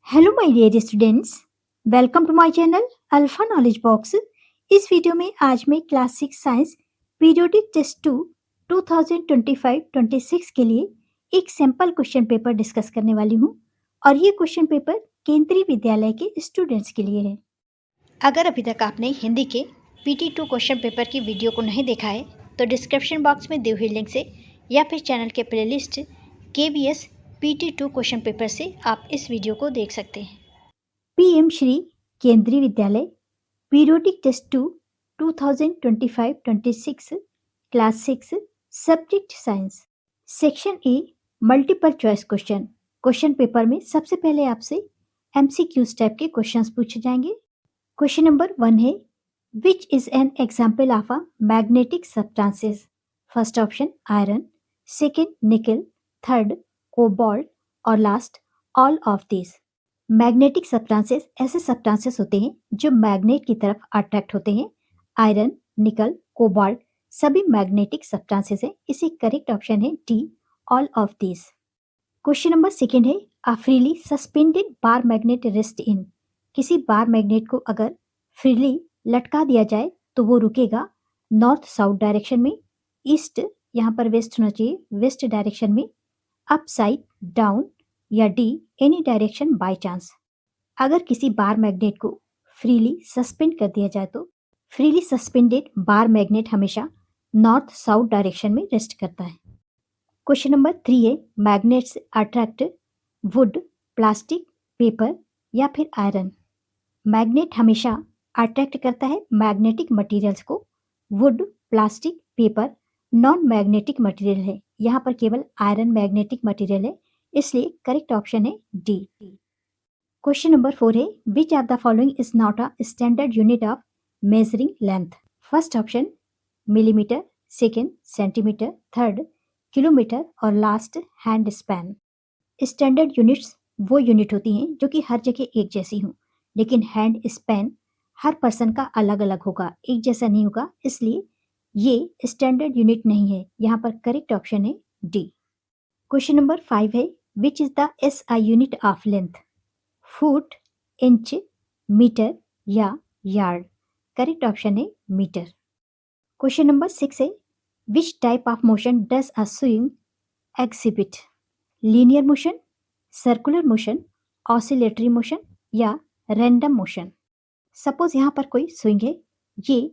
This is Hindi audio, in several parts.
Hello my dear students, welcome to my channel Alpha Knowledge Box. इस वीडियो में आज मैं क्लास 6 साइंस पीरियोडिक टेस्ट 2 2025-26 के लिए एक सैंपल क्वेश्चन पेपर डिस्कस करने वाली हूं और ये क्वेश्चन पेपर केंद्रीय विद्यालय के स्टूडेंट्स के लिए है। अगर अभी तक आपने हिंदी के PT2 क्वेश्चन पेपर की वीडियो को नहीं देखा है तो डिस्क्रिप्शन बॉक्स में दी हुई लिंक से या फिर चैनल के playlist KVS PT2 question paper से आप इस वीडियो को देख सकते हैं। PM Shri Kendriya Vidyalaya periodic test 2 2025-26 class 6 subject science section A multiple choice question paper में सबसे पहले आपसे MCQs टाइप के क्वेश्चंस पूछे जाएंगे। क्वेश्चन नंबर 1 है which is an example of a magnetic substances. First option iron, second निकल, थर्ड कोबाल्ट और last all of this. Magnetic substances ऐसे सब्सटेंसेस होते हैं जो मैग्नेट की तरफ अट्रैक्ट होते हैं। आयरन, निकल, कोबाल्ट सभी मैग्नेटिक सब्सटेंसेस हैं। इसी करेक्ट ऑप्शन है D, all of this. Question number second है a freely suspended bar magnet rest in. किसी बार मैग्नेट को अगर फ्रीली लटका दिया जाए तो वो रुकेगा नॉर्थ साउथ डायरेक्शन में, ईस्ट यहाँ पर वेस्ट होना चाहिए, वेस्ट डायरेक्शन में, अपसाइड डाउन या D any direction by chance. अगर किसी बार मैग्नेट को फ्रीली सस्पेंड कर दिया जाए तो फ्रीली सस्पेंडेड बार मैग्नेट हमेशा नॉर्थ साउथ डायरेक्शन में रेस्ट करता है। क्वेश्चन नंबर 3 है magnets attract would, plastic, paper या फिर आयरन। मैग्नेट हमेशा अट्रैक्ट करता है मैग्नेटिक मटेरियल्स को। Would, plastic, paper non magnetic material है। यहाँ पर केवल आयरन मैग्नेटिक मटेरियल है, इसलिए करेक्ट ऑप्शन है डी। क्वेश्चन नंबर 4 है which of the following is not a standard unit of measuring length. First option millimetre, second centimetre, third kilometre और last hand span. Standard units वो यूनिट होती हैं जो कि हर जगह एक जैसी हों, लेकिन हैंड स्पैन हर पर्सन का अलग अलग होगा, एक जैसा नहीं होगा, इसलिए ये स्टैंडर्ड यूनिट नहीं है। यहाँ पर करेक्ट ऑप्शन है डी। क्वेश्चन नंबर 5 है which is the SI unit of length. Foot, inch, metre या यार्ड। करेक्ट ऑप्शन है मीटर। क्वेश्चन नंबर 6 है which type of motion does a swing exhibit. Linear motion, circular motion, oscillatory motion या रैंडम मोशन। सपोज यहाँ पर कोई स्विंग है, ये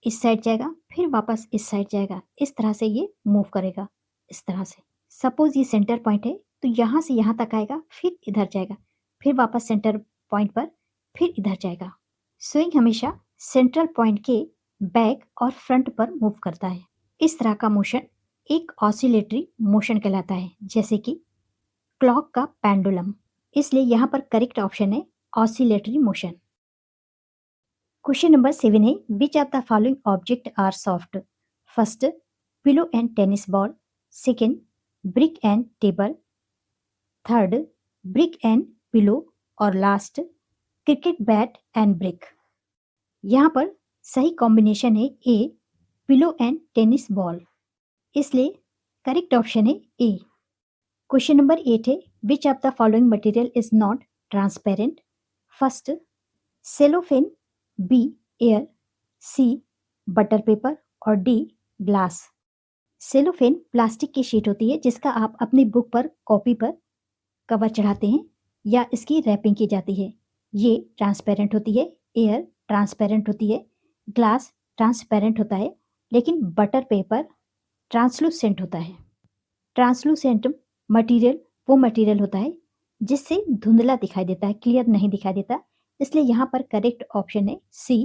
इस साइड जाएगा फिर वापस इस साइड जाएगा, इस तरह से ये मूव करेगा, इस तरह से। सपोज ये सेंटर पॉइंट है तो यहाँ से यहाँ तक आएगा फिर इधर जाएगा, फिर वापस सेंटर पॉइंट पर फिर इधर जाएगा। स्विंग हमेशा सेंट्रल पॉइंट के बैक और फ्रंट पर मूव करता है। इस तरह का मोशन एक ऑसिलेटरी मोशन कहलाता है, जैसे कि क्लॉक का पेंडुलम। इसलिए यहाँ पर करेक्ट ऑप्शन है ऑसिलेटरी मोशन। क्वेश्चन नंबर 7 है which of the following object are soft. First pillow and tennis ball, second brick and table, third brick and pillow और last cricket bat and brick. यहाँ पर सही कॉम्बिनेशन है A, pillow and tennis ball, इसलिए करेक्ट ऑप्शन है ए। क्वेश्चन नंबर 8 है which of the following material is not transparent. First cellophane, B air, C butter paper और डी ग्लास। सेलोफेन प्लास्टिक की शीट होती है जिसका आप अपनी बुक पर, कॉपी पर कवर चढ़ाते हैं या इसकी रैपिंग की जाती है। ये ट्रांसपेरेंट होती है। एयर ट्रांसपेरेंट होती है, ग्लास ट्रांसपेरेंट होता है, लेकिन बटर पेपर ट्रांसलूसेंट होता है। ट्रांसलूसेंट मटेरियल वो मटेरियल होता है जिससे धुंधला दिखाई देता है, क्लियर नहीं दिखाई देता, इसलिए यहाँ पर करेक्ट ऑप्शन है सी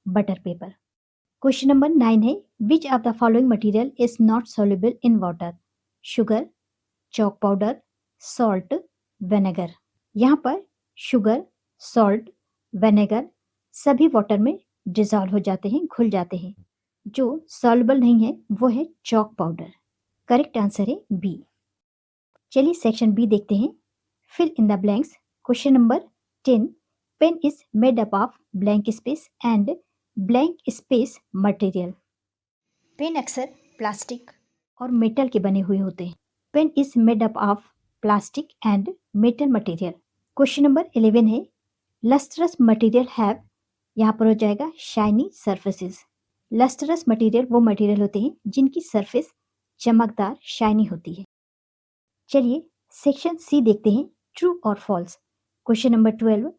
बटर पेपर। क्वेश्चन नंबर 9 है which of the following material is not soluble in water. Sugar, chalk powder, salt, vinegar. यहाँ पर शुगर, सॉल्ट, विनेगर सभी वाटर में डिजॉल्व हो जाते हैं, घुल जाते हैं। जो सॉल्युबल नहीं है वो है चॉक पाउडर। करेक्ट आंसर है बी। चलिए सेक्शन बी देखते हैं, fill in the blanks. Question number 10 pen is made up of blank space and blank space material. Pen अक्सर प्लास्टिक और मेटल के बने हुए होते हैं। Pen is made up of plastic and metal material. Question number 11 है लस्ट्रस मटेरियल हैव, यहाँ पर हो जाएगा शाइनी सरफेसेस। लस्ट्रस मटेरियल वो मटेरियल होते हैं जिनकी सरफेस चमकदार शाइनी होती है। चलिए सेक्शन सी देखते हैं, ट्रू और false. Question number 12,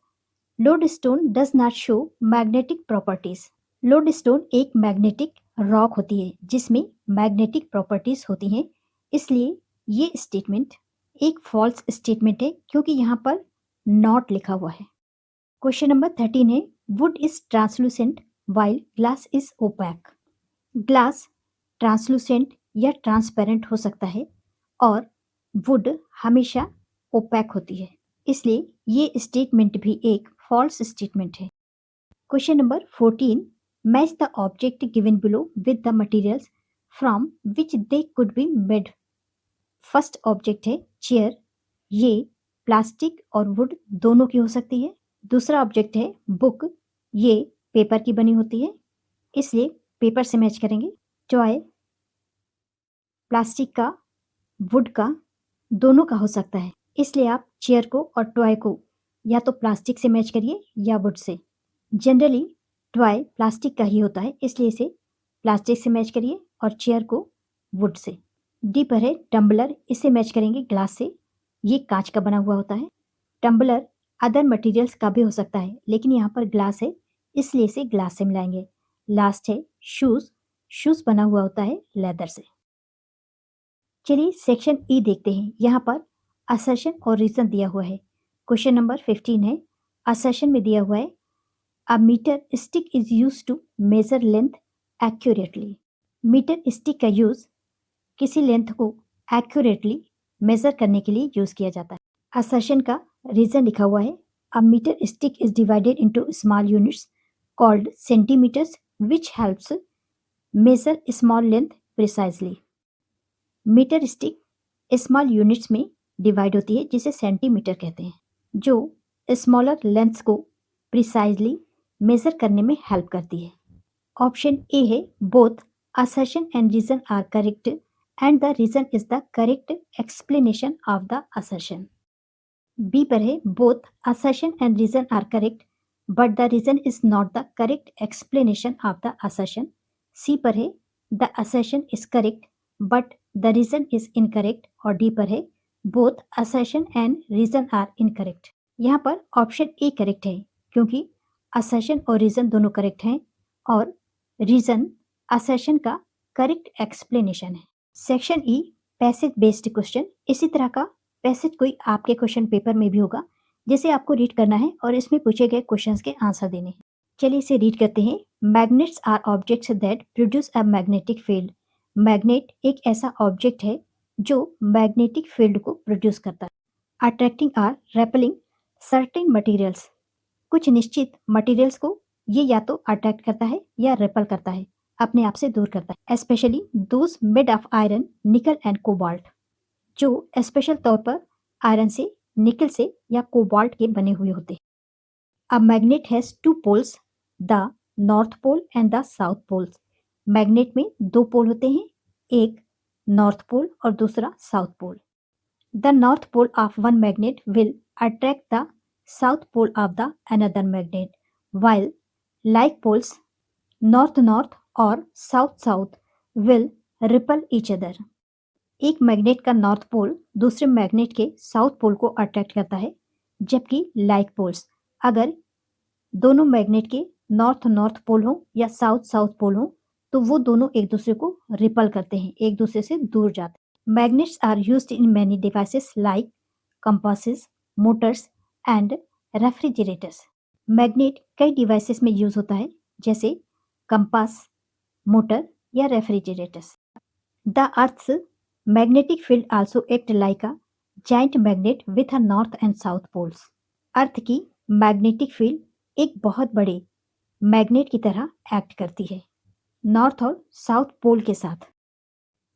lodestone does not show magnetic properties. Lodestone एक मैग्नेटिक रॉक होती है जिसमें मैग्नेटिक प्रॉपर्टीज होती हैं, इसलिए ये स्टेटमेंट एक फॉल्स स्टेटमेंट है क्योंकि यहाँ पर नॉट लिखा हुआ है। क्वेश्चन नंबर 13 है wood is translucent while glass is opaque. Glass translucent या ट्रांसपेरेंट हो सकता है और वुड हमेशा ओपैक होती है, इसलिए ये स्टेटमेंट भी एक फॉल्स स्टेटमेंट है। Question number 14, match the object given below with the materials from which they could be made. First object है चेयर, ये प्लास्टिक और वुड दोनों की हो सकती है। दूसरा ऑब्जेक्ट है बुक, ये पेपर की बनी होती है, इसलिए पेपर से मैच करेंगे। टॉय प्लास्टिक का, वुड का, दोनों का हो सकता है, इसलिए आप चेयर को और टॉय को या तो प्लास्टिक से मैच करिए या would say. Generally toy plastic का ही होता है, इसलिए इसे प्लास्टिक से मैच करिए और चेयर को वुड से। डी पर है टम्बलर, इसे मैच करेंगे ग्लास से, ये कांच का बना हुआ होता है। टम्बलर अदर मटेरियल्स का भी हो सकता है, लेकिन यहाँ पर ग्लास है इसलिए इसे ग्लास से मिलाएंगे। लास्ट है शूज, शूज बना हुआ होता है लेदर से। चलिए सेक्शन ई देखते हैं, यहाँ पर असर्शन और रीजन दिया हुआ है। क्वेश्चन नंबर 15 है, असर्शन में दिया हुआ है a metre stick is use to measure length accurately. Metre stick का यूज किसी लेंथ को एक्यूरेटली मेजर करने के लिए यूज किया जाता है। असर्शन का रीजन लिखा हुआ है a metre stick is divided into small units called centimetres which helps measure small length precisely. Metre stick small units में डिवाइड होती है जिसे सेंटीमीटर कहते हैं, जो स्मॉलर लेंथ्स को प्रिसाइजली मेजर करने में हेल्प करती है। ऑप्शन ए है both assertion and reason are correct and the reason is the correct explanation of the assertion. B पर है both assertion and reason are correct but the reason is not the correct explanation of the assertion. सी पर है the assertion is correct but the reason is incorrect और डी पर है both assertion and reason are incorrect. यहाँ पर ऑप्शन ए करेक्ट है क्योंकि assertion और reason दोनों करेक्ट हैं और reason असर्शन का करेक्ट एक्सप्लेनेशन है। Section E passage based question, इसी तरह का पैसेज कोई आपके क्वेश्चन पेपर में भी होगा जिसे आपको रीड करना है और इसमें पूछे गए क्वेश्चंस के आंसर देने हैं। चलिए इसे रीड करते हैं। Magnets are objects that produce a magnetic field. Magnet एक ऐसा ऑब्जेक्ट है जो मैग्नेटिक फील्ड को प्रोड्यूस करता है। अट्रैक्टिंग आर रेपलिंग सर्टेन मटीरियल्स, कुछ निश्चित मटीरियल्स को ये या तो अट्रैक्ट करता है या रेपल करता है, अपने आप से दूर करता है। Specially those made of iron, nickel and cobalt, जो स्पेशल तौर पर आयरन से, निकल से या कोबाल्ट के बने हुए होते हैं। A magnet has two poles, the north pole and the south poles. Magnet में दो पोल होते हैं, एक नॉर्थ पोल और दूसरा south pole. The north pole of one magnet will attract the south pole of the another magnet while like poles north north और south south will repel each other. एक मैग्नेट का नॉर्थ पोल दूसरे मैग्नेट के साउथ पोल को अट्रैक्ट करता है, जबकि लाइक पोल्स अगर दोनों मैग्नेट के नॉर्थ नॉर्थ पोल हो या साउथ साउथ पोल हो तो वो दोनों एक दूसरे को रिपल करते हैं, एक दूसरे से दूर जाते हैं। Magnets are used in many devices like compasses, motors and refrigerators. Magnet कई डिवाइसेस में यूज होता है जैसे कंपास, मोटर या refrigerators. The earth's magnetic field also act like a giant magnet with a north and south poles. Earth की मैग्नेटिक फील्ड एक बहुत बड़े मैग्नेट की तरह एक्ट करती है नॉर्थ और साउथ पोल के साथ।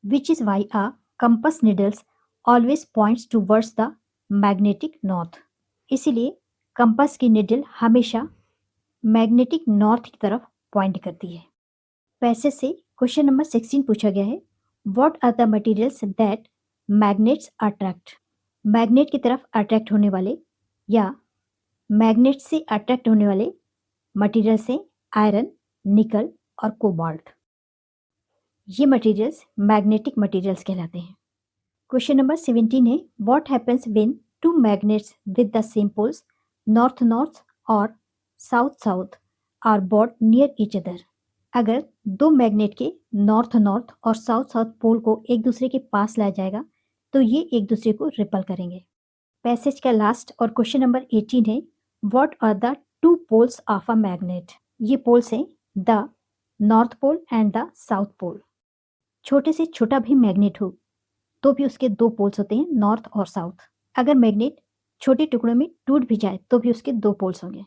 Which is why a compass needles always points towards the magnetic north. इसीलिए कंपास की निडल हमेशा मैग्नेटिक नॉर्थ की तरफ पॉइंट करती है। पैसेज से क्वेश्चन नंबर 16 पूछा गया है, what are the materials that magnets attract. Magnet की तरफ अट्रैक्ट होने वाले या मैग्नेट से अट्रैक्ट होने वाले मटेरियल्स हैं आयरन, निकल और कोबाल्ट। ये मटेरियल्स मैग्नेटिक मटेरियल्स कहलाते हैं। क्वेश्चन नंबर 17 है, what happens when two magnets with the same poles north north और south south are bought near each other. अगर दो मैग्नेट के नॉर्थ नॉर्थ और साउथ साउथ पोल को एक दूसरे के पास लाया जाएगा तो ये एक दूसरे को रिपल करेंगे। पैसेज का लास्ट और क्वेश्चन नंबर 18 है, what are the two poles of a magnet. ये पोल्स हैं the north pole and the south pole. छोटे से छोटा भी मैग्नेट हो तो भी उसके दो पोल्स होते हैं, नॉर्थ और साउथ। अगर मैग्नेट छोटे टुकड़ों में टूट भी जाए तो भी उसके दो पोल्स होंगे।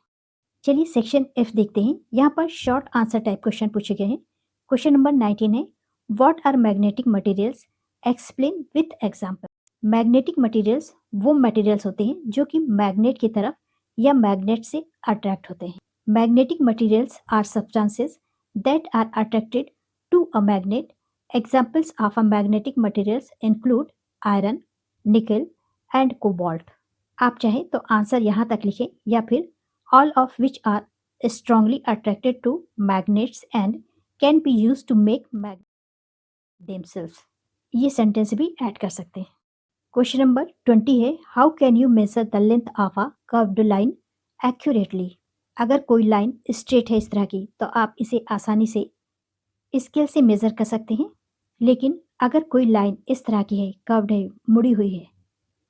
चलिए सेक्शन एफ देखते हैं। यहाँ पर शॉर्ट आंसर टाइप क्वेश्चन पूछे गए हैं। क्वेश्चन नंबर 19 है, what are magnetic materials, explain with example. Magnetic materials वो मटेरियल्स होते हैं जो कि मैग्नेट की तरफ या मैग्नेट से अट्रैक्ट होते हैं। Magnetic materials are substances that are attracted to a magnet. Examples of a magnetic materials include iron, nickel and cobalt. आप चाहें तो आंसर यहाँ तक लिखें या फिर all of which are strongly attracted to magnets and can be used to make magnets themselves। ये सेंटेंस भी ऐड कर सकते हैं। क्वेश्चन नंबर 20 है, how can you measure the length of a curved line accurately. अगर कोई लाइन स्ट्रेट है इस तरह की तो आप इसे आसानी से स्केल से मेजर कर सकते हैं, लेकिन अगर कोई लाइन इस तरह की है, कर्व्ड है, मुड़ी हुई है,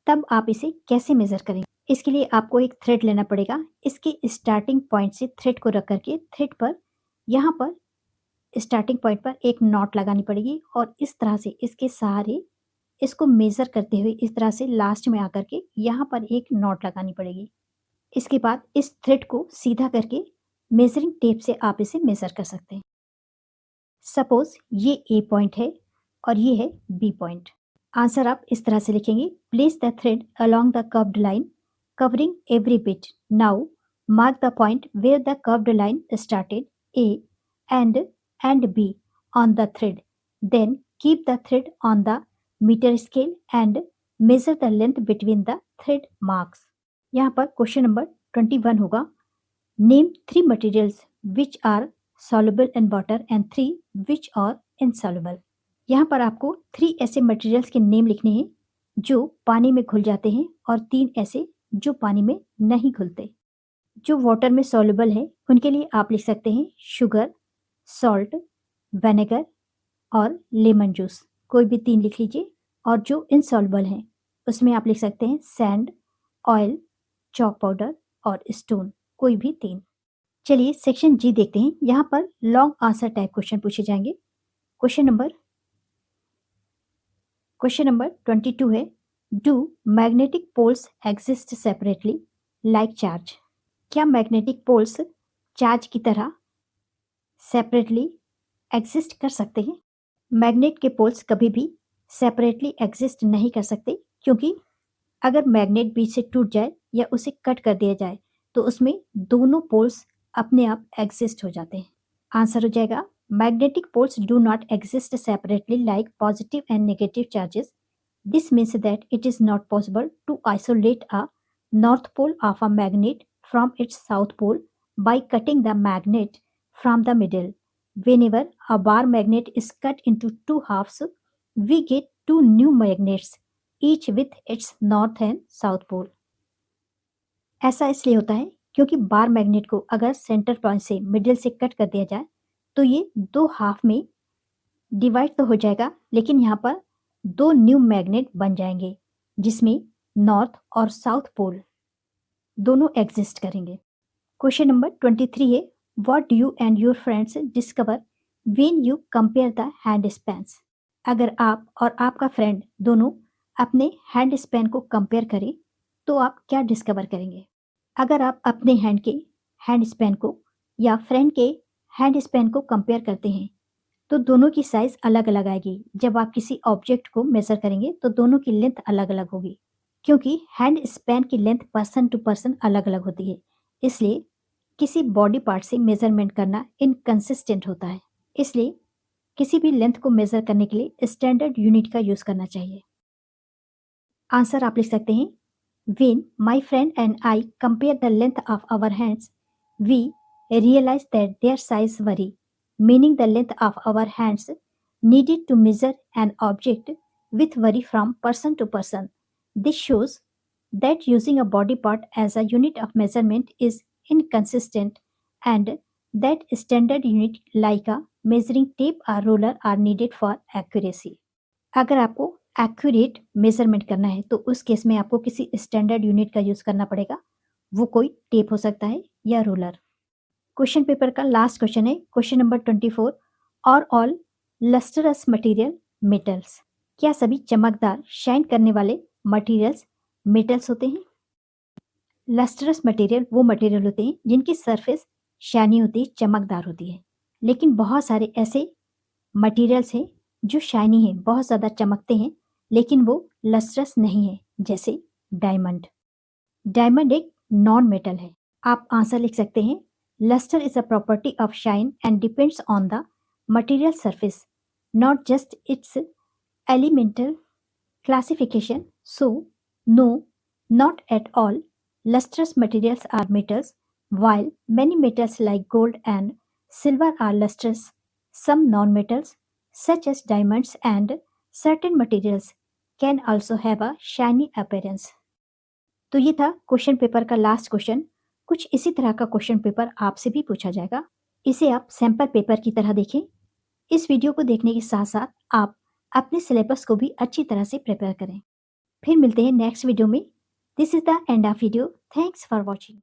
तब आप इसे कैसे मेजर करेंगे। इसके लिए आपको एक थ्रेड लेना पड़ेगा। इसके स्टार्टिंग पॉइंट से थ्रेड को रख करके थ्रेड पर यहाँ पर स्टार्टिंग पॉइंट पर एक नॉट लगानी पड़ेगी और इस तरह से इसके सहारे इसको मेजर करते हुए इस तरह से लास्ट में आकर के यहाँ पर एक नॉट लगानी पड़ेगी। इसके बाद इस थ्रेड को सीधा करके मेजरिंग टेप से आप इसे मेजर कर सकते हैं। सपोज ये ए पॉइंट है और ये है बी पॉइंट। आंसर आप इस तरह से लिखेंगे, place the thread along the curved line covering every bit. Now mark the point where the curved line started, A and B on the thread. Then keep the thread on the meter scale and measure the length between the thread marks. यहाँ पर क्वेश्चन नंबर 21 होगा, name 3 materials which are soluble in water and 3 which are insoluble। यहाँ पर आपको 3 ऐसे मटेरियल्स के नेम लिखने हैं जो पानी में घुल जाते हैं और 3 ऐसे जो पानी में नहीं घुलते। जो वाटर में सॉल्युबल है उनके लिए आप लिख सकते हैं शुगर, सॉल्ट, विनेगर और लेमन जूस। कोई भी 3 लिख लीजिए। और जो इनसॉल्युबल हैं उसमें आप लिख सकते हैं सैंड, ऑयल, चॉक पाउडर और स्टोन। कोई भी 3। चलिए सेक्शन जी देखते हैं। यहाँ पर लॉन्ग आंसर टाइप क्वेश्चन पूछे जाएंगे। क्वेश्चन नंबर 22 है, do magnetic poles exist separately like charge. क्या मैग्नेटिक पोल्स चार्ज की तरह सेपरेटली एग्जिस्ट कर सकते हैं। मैग्नेट के पोल्स कभी भी सेपरेटली एग्जिस्ट नहीं कर सकते, क्योंकि अगर मैग्नेट बीच से टूट जाए या उसे कट कर दिया जाए तो उसमें दोनों पोल्स अपने आप एग्जिस्ट हो जाते हैं। आंसर हो जाएगा, magnetic poles do not exist separately like positive and negative charges. This means that it is not possible to isolate a north pole of a magnet from its south pole by cutting the magnet from the middle. Whenever a bar magnet is cut into 2 halves, we get 2 new magnets, each with its north and south pole. ऐसा इसलिए होता है क्योंकि बार मैग्नेट को अगर सेंटर पॉइंट से मिडिल से कट कर दिया जाए तो ये 2 हाफ में डिवाइड तो हो जाएगा, लेकिन यहाँ पर 2 न्यू मैग्नेट बन जाएंगे जिसमें नॉर्थ और साउथ पोल दोनों एग्जिस्ट करेंगे। क्वेश्चन नंबर 23 है, what do you and your friends discover when you compare the hand spans. अगर आप और आपका फ्रेंड दोनों अपने हैंड स्पैन को कंपेयर करें तो आप क्या डिस्कवर करेंगे। अगर आप अपने हैंड स्पैन को या फ्रेंड के हैंड स्पैन को कंपेयर करते हैं तो दोनों की साइज अलग अलग आएगी। जब आप किसी ऑब्जेक्ट को मेजर करेंगे तो दोनों की लेंथ अलग अलग होगी, क्योंकि हैंड स्पैन की लेंथ पर्सन टू पर्सन अलग अलग होती है। इसलिए किसी बॉडी पार्ट से मेजरमेंट करना इनकंसिस्टेंट होता है। इसलिए किसी भी लेंथ को मेजर करने के लिए स्टैंडर्ड यूनिट का यूज करना चाहिए। आंसर आप लिख सकते हैं When my friend and I compare the length of our hands, we realize that their size vary, meaning the length of our hands needed to measure an object with vary from person to person. This shows that using a body part as a unit of measurement is inconsistent and that standard unit like a measuring tape or ruler are needed for accuracy. अगर आपको एक्यूरेट मेजरमेंट करना है तो उस केस में आपको किसी स्टैंडर्ड यूनिट का यूज करना पड़ेगा। वो कोई टेप हो सकता है या रूलर। क्वेश्चन पेपर का लास्ट क्वेश्चन है क्वेश्चन नंबर 24। और ऑल लस्टरस मटेरियल मेटल्स, क्या सभी चमकदार शाइन करने वाले मटेरियल्स मेटल्स होते हैं? लस्टरस मटेरियल वो मटेरियल होते हैं जिनकी सरफेस शाइनी होती है, चमकदार होती है। लेकिन बहुत सारे ऐसे मटेरियल्स हैं जो शाइनी हैं, बहुत ज़्यादा चमकते हैं, लेकिन वो लस्ट्रस नहीं है, जैसे डायमंड। डायमंड एक नॉन मेटल है। आप आंसर लिख सकते हैं, lustre is a property of shine and depends on the material surface, not just its elemental classification. So, no, not at all. Lustrous materials are metals, while many metals like gold and silver are lustrous. Some non-metals, such as diamonds and certain materials, can also have a shiny appearance. तो ये था क्वेश्चन पेपर का लास्ट क्वेश्चन। कुछ इसी तरह का क्वेश्चन पेपर आपसे भी पूछा जाएगा। इसे आप सैंपल पेपर की तरह देखें। इस वीडियो को देखने के साथ साथ आप अपने सिलेबस को भी अच्छी तरह से प्रिपेयर करें। फिर मिलते हैं नेक्स्ट वीडियो में। This is the end of video. Thanks for watching.